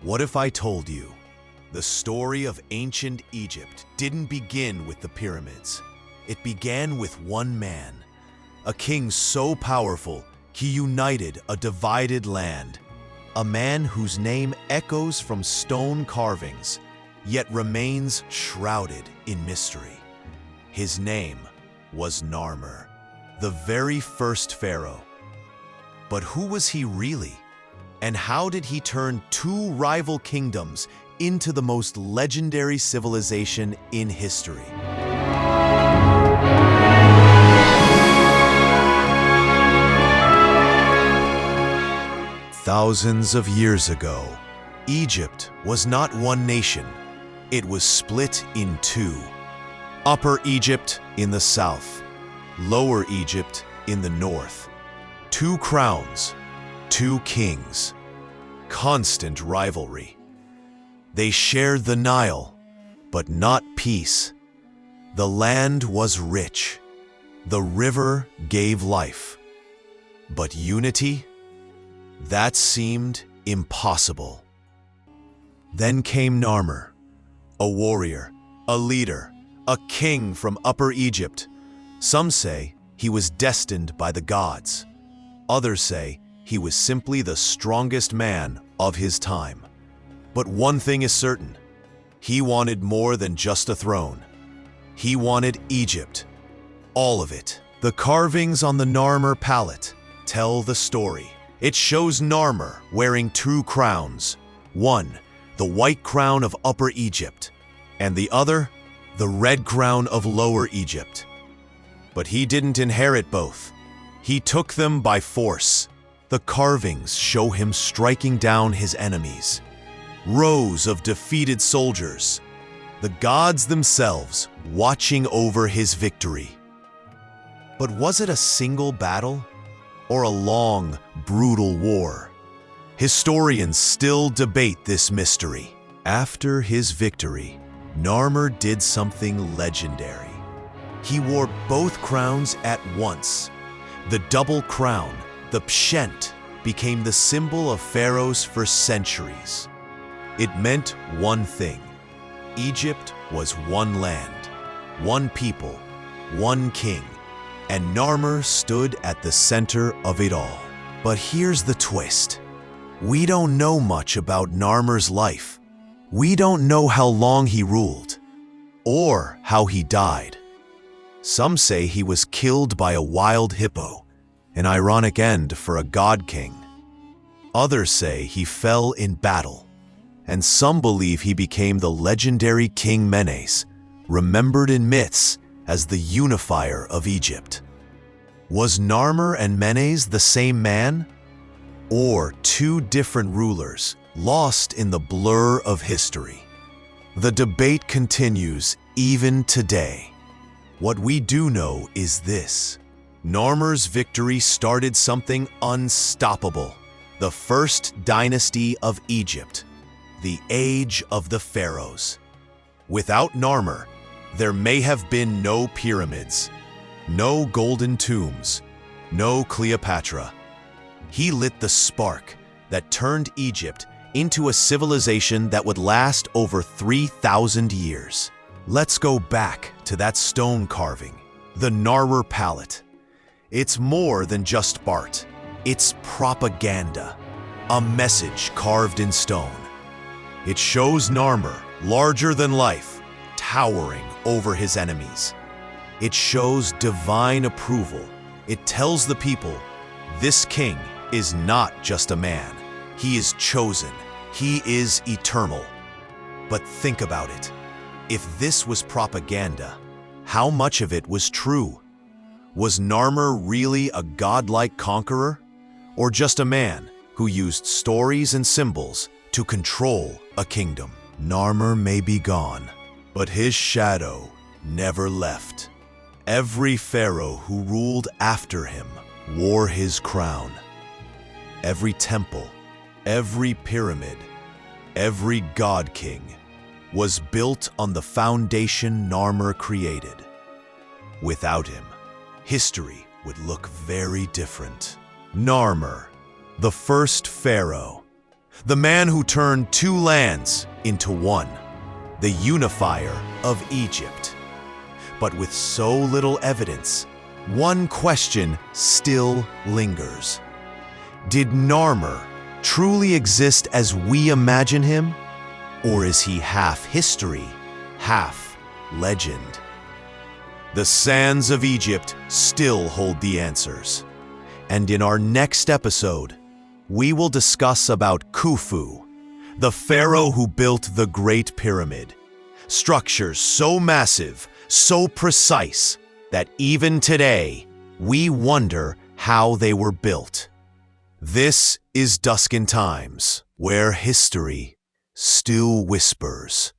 What if I told you the story of ancient Egypt didn't begin with the pyramids? It began with one man, a king so powerful he united a divided land, a man whose name echoes from stone carvings, yet remains shrouded in mystery. His name was Narmer, the very first pharaoh. But who was he really? And how did he turn two rival kingdoms into the most legendary civilization in history? Thousands of years ago, Egypt was not one nation. It was split in two. Upper Egypt in the south, Lower Egypt in the north. Two crowns, two kings, constant rivalry. They shared the Nile, but not peace. The land was rich. The river gave life. But unity? That seemed impossible. Then came Narmer, a warrior, a leader, a king from Upper Egypt. Some say he was destined by the gods. Others say he was simply the strongest man of his time. But one thing is certain: he wanted more than just a throne. He wanted Egypt, all of it. The carvings on the Narmer Palette tell the story. It shows Narmer wearing two crowns. One, the white crown of Upper Egypt, and the other, the red crown of Lower Egypt. But he didn't inherit both. He took them by force. The carvings show him striking down his enemies. Rows of defeated soldiers, the gods themselves watching over his victory. But was it a single battle or a long, brutal war? Historians still debate this mystery. After his victory, Narmer did something legendary. He wore both crowns at once. The double crown, the pshent, became the symbol of pharaohs for centuries. It meant one thing: Egypt was one land, one people, one king, and Narmer stood at the center of it all. But here's the twist. We don't know much about Narmer's life. We don't know how long he ruled, or how he died. Some say he was killed by a wild hippo, an ironic end for a god king. Others say he fell in battle, and some believe he became the legendary King Menes, remembered in myths as the unifier of Egypt. Was Narmer and Menes the same man? Or two different rulers lost in the blur of history? The debate continues even today. What we do know is this: Narmer's victory started something unstoppable. The first dynasty of Egypt, the age of the pharaohs. Without Narmer, there may have been no pyramids, no golden tombs, no Cleopatra. He lit the spark that turned Egypt into a civilization that would last over 3,000 years. Let's go back to that stone carving, the Narmer Palette. It's more than just art. It's propaganda, a message carved in stone. It shows Narmer, larger than life, towering over his enemies. It shows divine approval. It tells the people, this king is not just a man. He is chosen. He is eternal. But think about it. If this was propaganda, how much of it was true? Was Narmer really a godlike conqueror? Or just a man who used stories and symbols to control a kingdom? Narmer may be gone, but his shadow never left. Every pharaoh who ruled after him wore his crown. Every temple, every pyramid, every god king was built on the foundation Narmer created. Without him, history would look very different. Narmer, the first pharaoh, The man who turned two lands into one, the unifier of Egypt. But with so little evidence, one question still lingers. Did Narmer truly exist as we imagine him? Or is he half history, half legend? The sands of Egypt still hold the answers. And in our next episode, we will discuss about Khufu, the pharaoh who built the Great Pyramid. Structures so massive, so precise, that even today, we wonder how they were built. This is Dusk Times, where history still whispers.